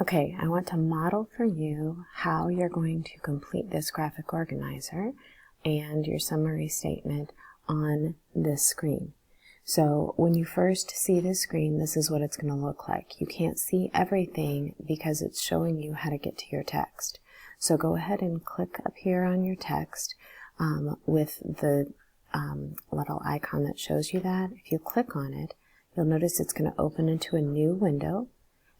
Okay, I want to model for you how you're going to complete this graphic organizer and your summary statement on this screen. So when you first see this screen, this is what it's going to look like. You can't see everything because it's showing you how to get to your text. So go ahead and click up here on your text with the little icon that shows you that. If you click on it, you'll notice it's going to open into a new window.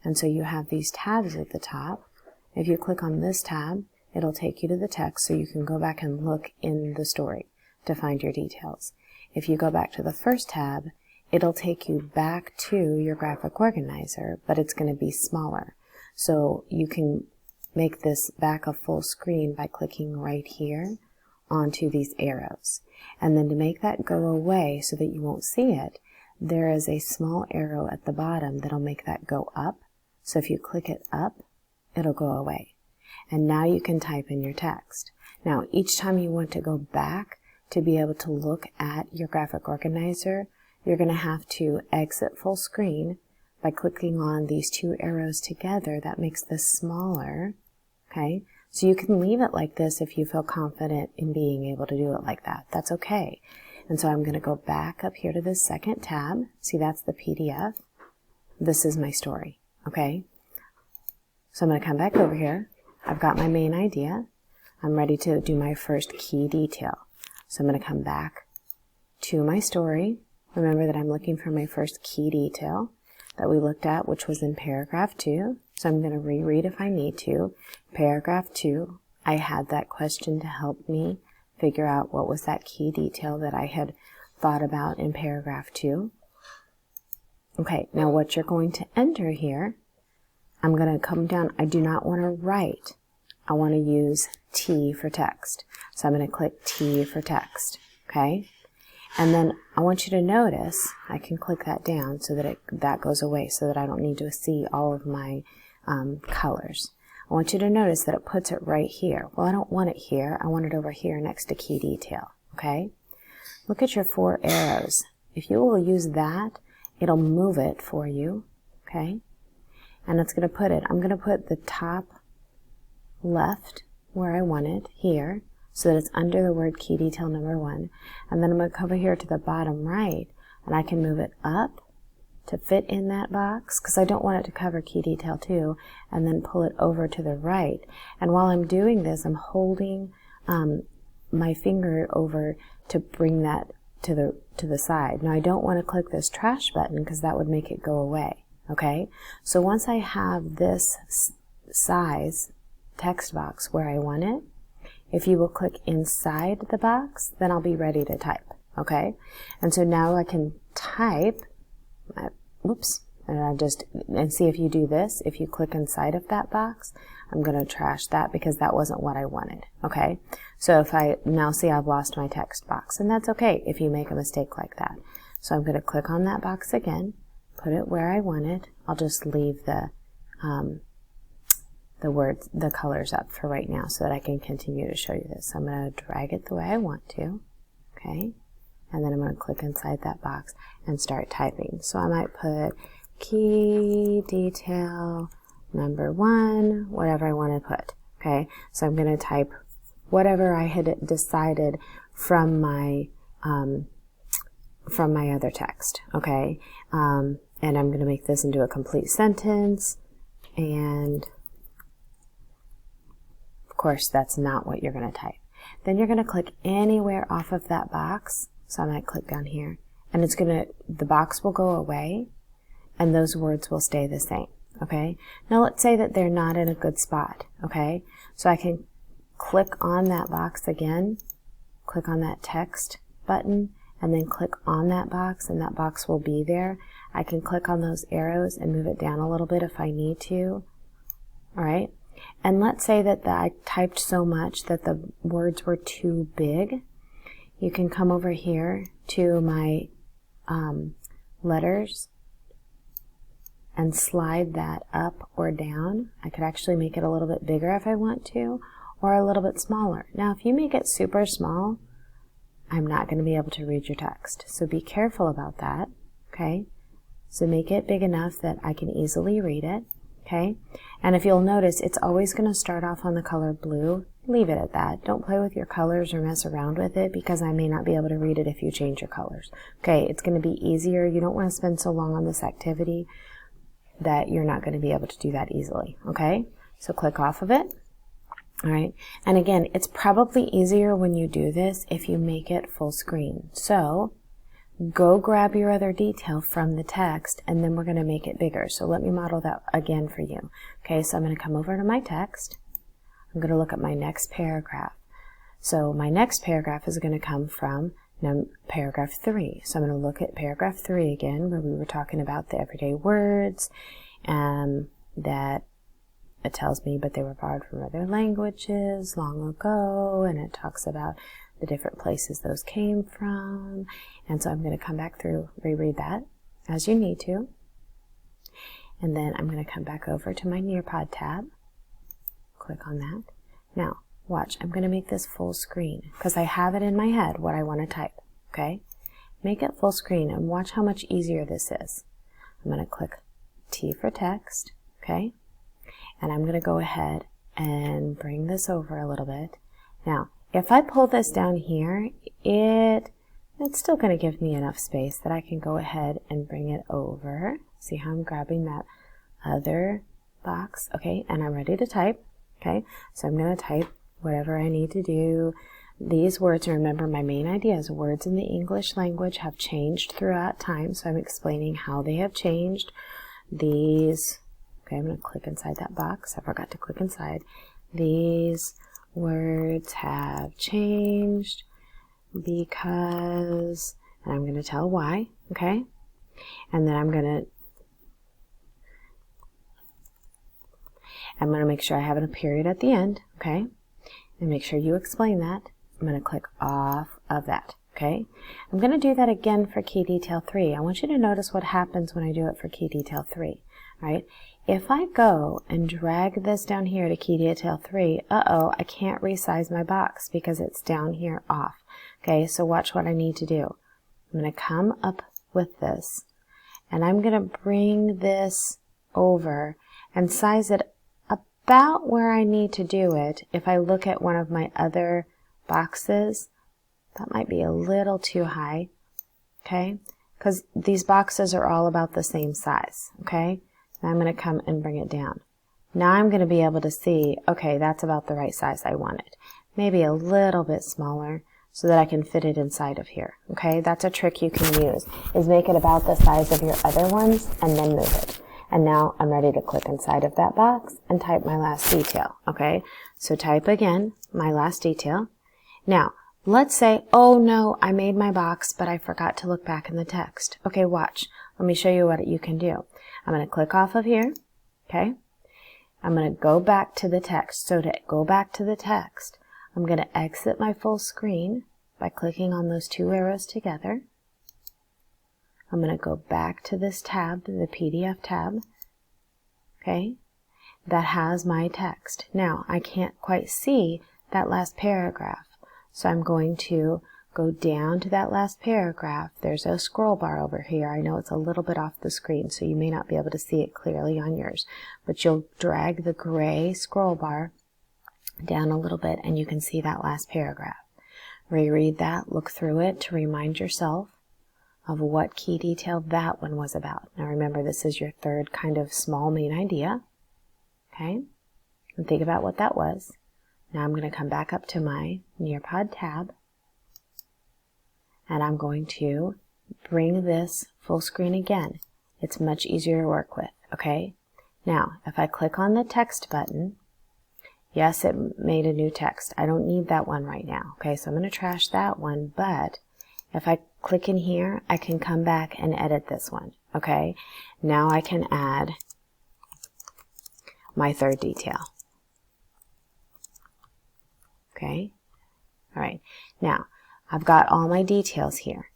And so you have these tabs at the top. If you click on this tab, it'll take you to the text so you can go back and look in the story to find your details. If you go back to the first tab, it'll take you back to your graphic organizer, but it's going to be smaller. So you can make this back a full screen by clicking right here onto these arrows. And then to make that go away so that you won't see it, there is a small arrow at the bottom that'll make that go up. So if you click it up, it'll go away. And now you can type in your text. Now, each time you want to go back to be able to look at your graphic organizer, you're going to have to exit full screen by clicking on these two arrows together. That makes this smaller. Okay? So you can leave it like this if you feel confident in being able to do it like that. That's okay. And so I'm going to go back up here to this second tab. See, that's the PDF. This is my story. Okay, so I'm going to come back over here. I've got my main idea. I'm ready to do my first key detail. So I'm going to come back to my story. Remember that I'm looking for my first key detail that we looked at, which was in paragraph 2. So I'm going to reread if I need to. Paragraph 2, I had that question to help me figure out what was that key detail that I had thought about in paragraph 2. Okay, now what you're going to enter here, I'm going to come down. I do not want to write. I want to use T for text. So I'm going to click T for text, okay? And then I want you to notice, I can click that down so that that goes away so that I don't need to see all of my colors. I want you to notice that it puts it right here. Well, I don't want it here. I want it over here next to key detail, okay? Look at your 4 arrows. If you will use that, it'll move it for you, okay? And it's going to put it, I'm going to put the top left where I want it, here, so that it's under the word key detail number 1. And then I'm going to come over here to the bottom right, and I can move it up to fit in that box, because I don't want it to cover key detail 2, and then pull it over to the right. And while I'm doing this, I'm holding my finger over to bring that to the side. Now I don't want to click this trash button because that would make it go away. Okay, so once I have this size text box where I want it, if you will click inside the box, then I'll be ready to type. Okay, and so now I can type. Oops, and see if you do this. If you click inside of that box, I'm going to trash that because that wasn't what I wanted. Okay, so if I now see I've lost my text box, and that's okay if you make a mistake like that. So I'm going to click on that box again, put it where I want it. I'll just leave the words, the colors up for right now so that I can continue to show you this. So I'm going to drag it the way I want to. Okay, and then I'm going to click inside that box and start typing. So I might put key detail number 1, whatever I want to put. Okay, so I'm going to type whatever I had decided from my other text. Okay, and I'm going to make this into a complete sentence, and of course that's not what you're going to type. Then you're going to click anywhere off of that box. So I might click down here, and the box will go away, and those words will stay the same. Okay, now let's say that they're not in a good spot. Okay, so I can click on that box again, click on that text button, and then click on that box, and that box will be there. I can click on those arrows and move it down a little bit if I need to. All right, and let's say that I typed so much that the words were too big. You can come over here to my letters and slide that up or down. I could actually make it a little bit bigger if I want to, or a little bit smaller. Now, if you make it super small, I'm not going to be able to read your text. So be careful about that, okay? So make it big enough that I can easily read it. Okay, and if you'll notice, it's always going to start off on the color blue. Leave it at that. Don't play with your colors or mess around with it, because I may not be able to read it if you change your colors. Okay, it's going to be easier. You don't want to spend so long on this activity that you're not going to be able to do that easily. Okay, so click off of it. All right, and again, it's probably easier when you do this if you make it full screen. So go grab your other detail from the text, and then we're going to make it bigger. So let me model that again for you. Okay, so I'm going to come over to my text. I'm going to look at my next paragraph. So my next paragraph is going to come from paragraph 3. So I'm going to look at paragraph 3 again, where we were talking about the everyday words, that it tells me, but they were borrowed from other languages long ago, and it talks about the different places those came from. And so I'm going to come back through, reread that as you need to. And then I'm going to come back over to my Nearpod tab. Click on that. Now, watch, I'm going to make this full screen because I have it in my head what I want to type. Okay? Make it full screen and watch how much easier this is. I'm going to click T for text. Okay? And I'm going to go ahead and bring this over a little bit. Now, if I pull this down here, it's still going to give me enough space that I can go ahead and bring it over. See how I'm grabbing that other box? Okay, and I'm ready to type. Okay, so I'm going to type whatever I need to do. These words, remember my main idea is words in the English language have changed throughout time, so I'm explaining how they have changed. These, okay, I'm going to click inside that box. I forgot to click inside. These words have changed because, and I'm going to tell why, okay? And then I'm going to make sure I have a period at the end, okay? And make sure you explain that. I'm going to click off of that, okay? I'm going to do that again for key detail 3. I want you to notice what happens when I do it for key detail 3, right? If I go and drag this down here to key detail 3, I can't resize my box because it's down here off. Okay, so watch what I need to do. I'm going to come up with this, and I'm going to bring this over and size it about where I need to do it. If I look at one of my other boxes, that might be a little too high, okay? Because these boxes are all about the same size, okay? Now I'm going to come and bring it down. Now I'm going to be able to see, okay, that's about the right size I want it. Maybe a little bit smaller so that I can fit it inside of here, okay? That's a trick you can use, is make it about the size of your other ones and then move it. And now I'm ready to click inside of that box and type my last detail, okay? So type again, my last detail. Now, let's say, oh no, I made my box, but I forgot to look back in the text. Okay, watch. Let me show you what you can do. I'm going to click off of here, okay? I'm going to go back to the text. So to go back to the text, I'm going to exit my full screen by clicking on those two arrows together. I'm going to go back to this tab, the PDF tab, okay, that has my text. Now, I can't quite see that last paragraph, so I'm going to go down to that last paragraph. There's a scroll bar over here. I know it's a little bit off the screen, so you may not be able to see it clearly on yours, but you'll drag the gray scroll bar down a little bit and you can see that last paragraph. Reread that, look through it to remind yourself of what key detail that one was about. Now remember, this is your third kind of small main idea, okay? And think about what that was. Now I'm going to come back up to my Nearpod tab, and I'm going to bring this full screen again. It's much easier to work with, okay? Now, if I click on the text button, yes, it made a new text. I don't need that one right now, okay? So I'm going to trash that one, but if I click in here, I can come back and edit this one, okay? Now I can add my third detail, okay? All right, now I've got all my details here,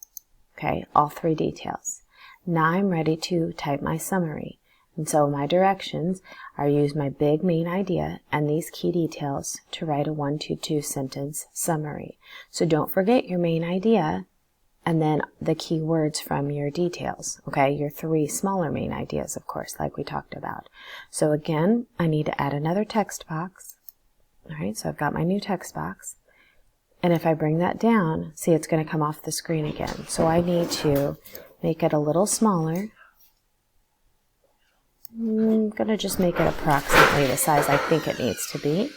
okay? All 3 details. Now I'm ready to type my summary. And so my directions are use my big main idea and these key details to write a 1-2 sentence summary. So don't forget your main idea and then the key words from your details, okay? Your 3 smaller main ideas, of course, like we talked about. So again, I need to add another text box. All right, so I've got my new text box. And if I bring that down, see, it's going to come off the screen again. So I need to make it a little smaller. I'm going to just make it approximately the size I think it needs to be.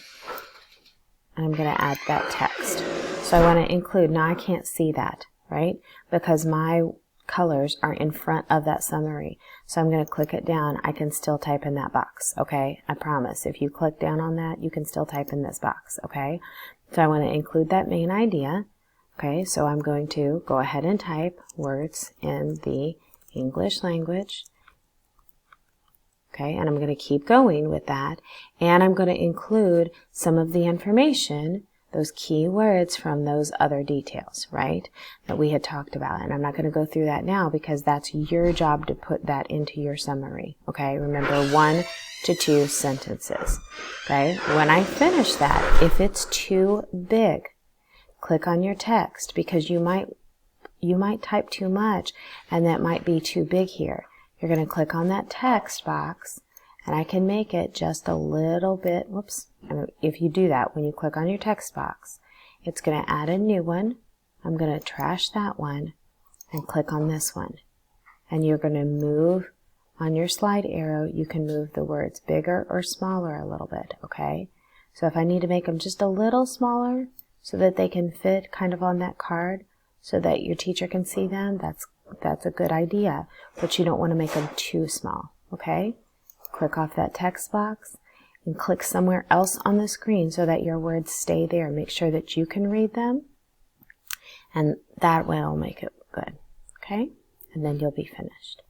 And I'm going to add that text. So I want to include, now I can't see that, right? Because my colors are in front of that summary. So I'm going to click it down. I can still type in that box, okay? I promise. If you click down on that, you can still type in this box, okay? So I want to include that main idea. Okay, so I'm going to go ahead and type words in the English language. Okay, and I'm going to keep going with that. And I'm going to include some of the information, those key words from those other details, right, that we had talked about. And I'm not going to go through that now because that's your job to put that into your summary. Okay, remember 1 to 2 sentences. Okay, when I finish that, if it's too big, click on your text because you might type too much and that might be too big here. You're going to click on that text box and I can make it just a little bit, whoops, and if you do that, when you click on your text box, it's going to add a new one. I'm going to trash that one and click on this one. And you're going to move on your slide arrow, you can move the words bigger or smaller a little bit, okay? So if I need to make them just a little smaller so that they can fit kind of on that card so that your teacher can see them, that's a good idea, but you don't want to make them too small, okay? Click off that text box and click somewhere else on the screen so that your words stay there. Make sure that you can read them, and that will make it good, okay? And then you'll be finished.